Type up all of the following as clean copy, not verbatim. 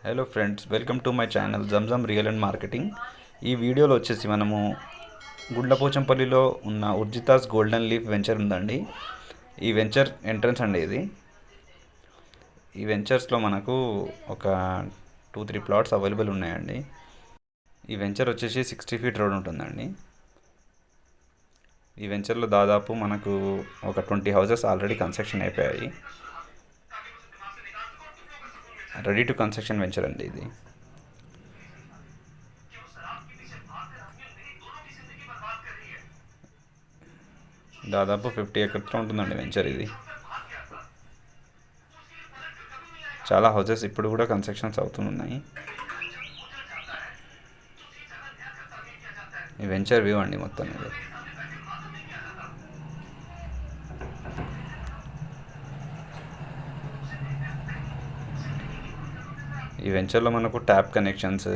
Hello friends, welcome to my channel Zamzam real and marketing. ఈ వీడియోలో వచ్చేసి మనము గుండ్లపోచంపల్లిలో ఉన్న ఉర్జితాస్ గోల్డెన్ లీఫ్ వెంచర్ ఉందండి. ఈ వెంచర్ ఎంట్రన్స్ అండి ఇది. ఈ వెంచర్స్లో మనకు ఒక 2-3 ప్లాట్స్ అవైలబుల్ ఉన్నాయండి. ఈ వెంచర్ వచ్చేసి 60 ఫీట్ రోడ్ ఉంటుందండి. ఈ వెంచర్లో దాదాపు మనకు ఒక 20 హౌసెస్ ఆల్రెడీ కన్స్ట్రక్షన్ అయిపోయాయి. రెడీ టు కన్స్ట్రక్షన్ వెంచర్ అండి ఇది. దాదాపు 50 ఎకర్స్లో ఉంటుందండి వెంచర్ ఇది. చాలా హౌసెస్ ఇప్పుడు కూడా కన్స్ట్రక్షన్స్ అవుతున్నాయి. ఈ వెంచర్ వ్యూ అండి మొత్తం ఇది. ఈ వెంచర్లో మనకు tap connections,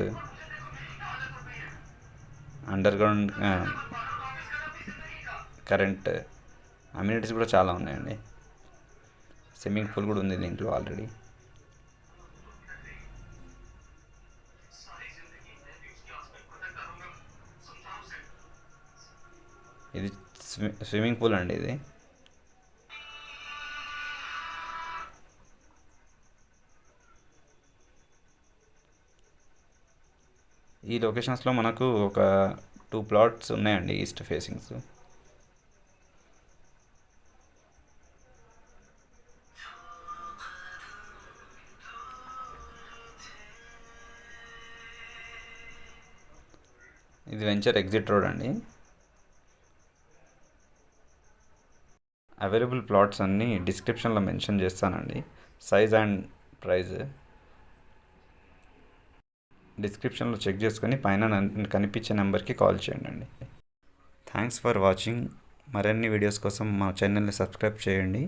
under ground current amenities కూడా చాలా ఉన్నాయండి. స్విమ్మింగ్ పూల్ కూడా ఉంది దీంట్లో ఆల్రెడీ. ఇది స్విమ్మింగ్ పూల్ అండి ఇది. ఈ లొకేషన్స్లో మనకు ఒక 2 ప్లాట్స్ ఉన్నాయండి ఈస్ట్ ఫేసింగ్స్. ఇది వెంచర్ ఎగ్జిట్ రోడ్ అండి. అవైలబుల్ ప్లాట్స్ అన్నీ డిస్క్రిప్షన్లో మెన్షన్ చేస్తానండి. సైజ్ అండ్ ప్రైజ్ డిస్క్రిప్షన్లో చెక్ చేసుకొని పైన కనిపించే నెంబర్కి కాల్ చేయండి. Thanks for watching. మరిన్ని వీడియోస్ కోసం మా ఛానల్ని సబ్స్క్రైబ్ చేయండి.